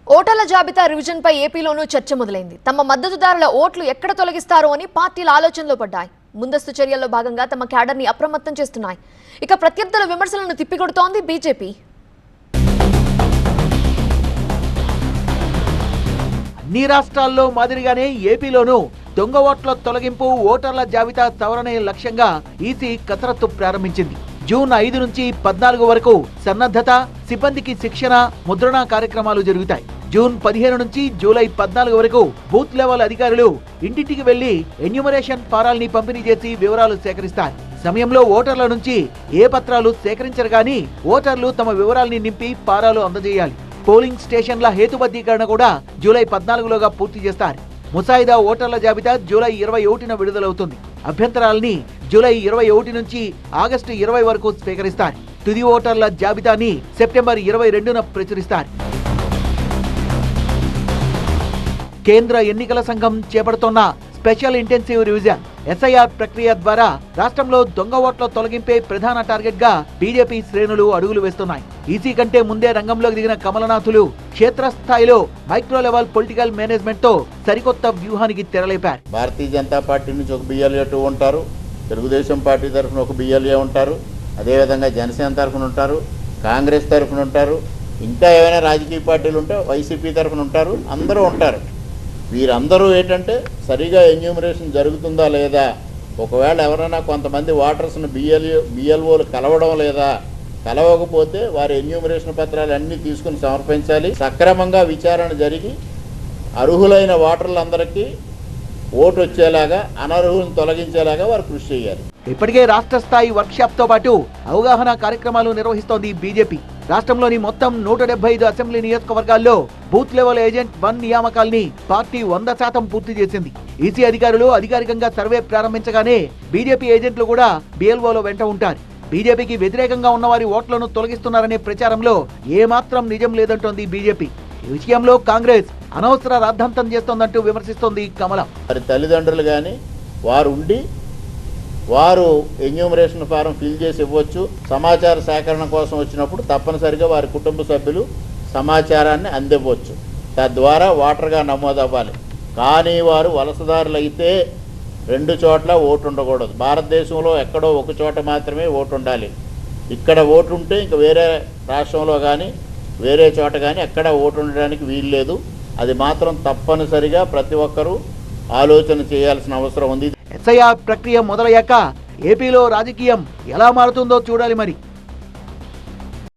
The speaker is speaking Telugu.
ఓటర్ల జాబితా రివిజన్ పై ఏపీలోనూ చర్చ మొదలైంది. తమ మద్దతుదారుల ఓట్లు ఎక్కడ తొలగిస్తారో అని పార్టీల ఆలోచనలో పడ్డాయి. ముందస్తు చర్యల్లో భాగంగా తమ క్యాడర్ ని అప్రమత్తం చేస్తున్నాయి. ఇక ప్రత్యర్థుల విమర్శలను తిప్పికొడుతోంది బీజేపీ. అన్ని రాష్ట్రాల్లో మాదిరిగానే ఏపీలోనూ దొంగ ఓట్ల తొలగింపు, ఓటర్ల జాబితా సవరణే లక్ష్యంగా ఈసీ కసరత్తు ప్రారంభించింది. జూన్ 5 నుంచి 14 వరకు సన్నద్ధత, సిబ్బందికి శిక్షణ, ముద్రణ కార్యక్రమాలు జరుగుతాయి. జూన్ 15 నుంచి జూలై 14 వరకు బూత్ లెవెల్ అధికారులు ఇంటింటికి వెళ్లి ఎన్యూమరేషన్ ఫారాల్ని పంపిణీ చేసి వివరాలు సేకరిస్తారు. సమయంలో ఓటర్ల నుంచి ఏ పత్రాలు సేకరించరు గానీ ఓటర్లు తమ వివరాల్ని నింపి ఫారాలు అందజేయాలి. పోలింగ్ స్టేషన్ల హేతుబద్ధీకరణ కూడా జూలై 14లోగా పూర్తి చేస్తారు. ముసాయిదా ఓటర్ల జాబితా జూలై 21న విడుదలవుతుంది. అభ్యంతరాలని జూలై 21 నుంచి ఆగస్టు 20 వరకు స్వీకరిస్తారు. తుది ఓటర్ల జాబితాని సెప్టెంబర్ 22న ప్రచురిస్తారు. కేంద్ర ఎన్నికల సంఘం చేపడుతున్న స్పెషల్ ఇంటెన్సివ్ రివిజన్ ఎస్ఐఆర్ ప్రక్రియ ద్వారా రాష్ట్రంలో దొంగ ఓట్ల తొలగింపే ప్రధాన టార్గెట్ గా బీజేపీ శ్రేణులు అడుగులు వేస్తున్నాయి. ఈసీ కంటే ముందే రంగంలోకి దిగిన కమలనాథులు క్షేత్రస్థాయిలో మైక్రో లెవెల్ పొలిటికల్ మేనేజ్మెంట్ తో సరికొత్త వ్యూహానికి తెరలేపారు. భారతీయ జనతా పార్టీ నుంచి ఒక BLA2 ఉంటారు, తెలుగుదేశం పార్టీ తరఫున ఒక BLA ఉంటారు, అదేవిధంగా జనసేన తరఫున ఉంటారు, కాంగ్రెస్ తరఫున ఉంటారు, ఇంకా ఏమైనా రాజకీయ పార్టీలు ఉంటే వైసీపీ తరఫున ఉంటారు, అందరూ ఉంటారు. వీరందరూ ఏంటంటే సరిగా ఎన్యూమరేషన్ జరుగుతుందా లేదా, ఒకవేళ ఎవరైనా కొంతమంది ఓటర్స్ని BLOలు కలవడం లేదా, కలవకపోతే వారి ఎన్యూమరేషన్ పత్రాలు అన్నీ తీసుకుని సమర్పించాలి. సక్రమంగా విచారణ జరిగి అర్హులైన ఓటర్లందరికీ ఓటు వచ్చేలాగా, అనర్హులను తొలగించేలాగా వారు కృషి చేయాలి. ఇప్పటికే రాష్ట్ర స్థాయి వర్క్షాప్ తో పాటు అవగాహన కార్యక్రమాలు నిర్వహిస్తోంది బీజేపీ. రాష్ట్రంలోని మొత్తం 175 అసెంబ్లీ నియోజకవర్గాల్లో బూత్ లెవెల్ ఏజెంట్ 1 నియామకాల్ని పార్టీ 100% పూర్తి చేసింది. ఈసీ అధికారులు అధికారికంగా సర్వే ప్రారంభించగానే బీజేపీ ఏజెంట్లు కూడా BLOలో వెంట ఉంటారు. బీజేపీకి వ్యతిరేకంగా ఉన్న వారి ఓట్లను తొలగిస్తున్నారనే ప్రచారంలో ఏమాత్రం నిజం లేదంటోంది బీజేపీ. ఈ విషయంలో కాంగ్రెస్ అనవసర రాద్ధాంతం చేస్తోందంటూ విమర్శిస్తోంది కమలం. వారి తల్లిదండ్రులు కానీ వారు ఎన్యూమరేషన్ ఫారం ఫిల్ చేసి ఇవ్వచ్చు. సమాచార సేకరణ కోసం వచ్చినప్పుడు తప్పనిసరిగా వారి కుటుంబ సభ్యులు సమాచారాన్ని అందివ్వచ్చు. తద్వారా ఓటర్గా నమోదవ్వాలి. కానీ వారు వలసదారులు అయితే 2 చోట్ల ఓటు ఉండకూడదు. భారతదేశంలో ఎక్కడో ఒక చోట మాత్రమే ఓటు ఉండాలి. ఇక్కడ ఓటు ఉంటే ఇంక వేరే రాష్ట్రంలో కానీ వేరే చోట కానీ ఎక్కడ ఓటు ఉండడానికి వీలు లేదు. అది మాత్రం తప్పనిసరిగా ప్రతి ఒక్కరూ ఆలోచన చేయాల్సిన అవసరం ఉంది. ఎస్ఐఆర్ ప్రక్రియ మొదలయ్యాక ఏపీలో రాజకీయం ఎలా మారుతుందో చూడాలి మరి.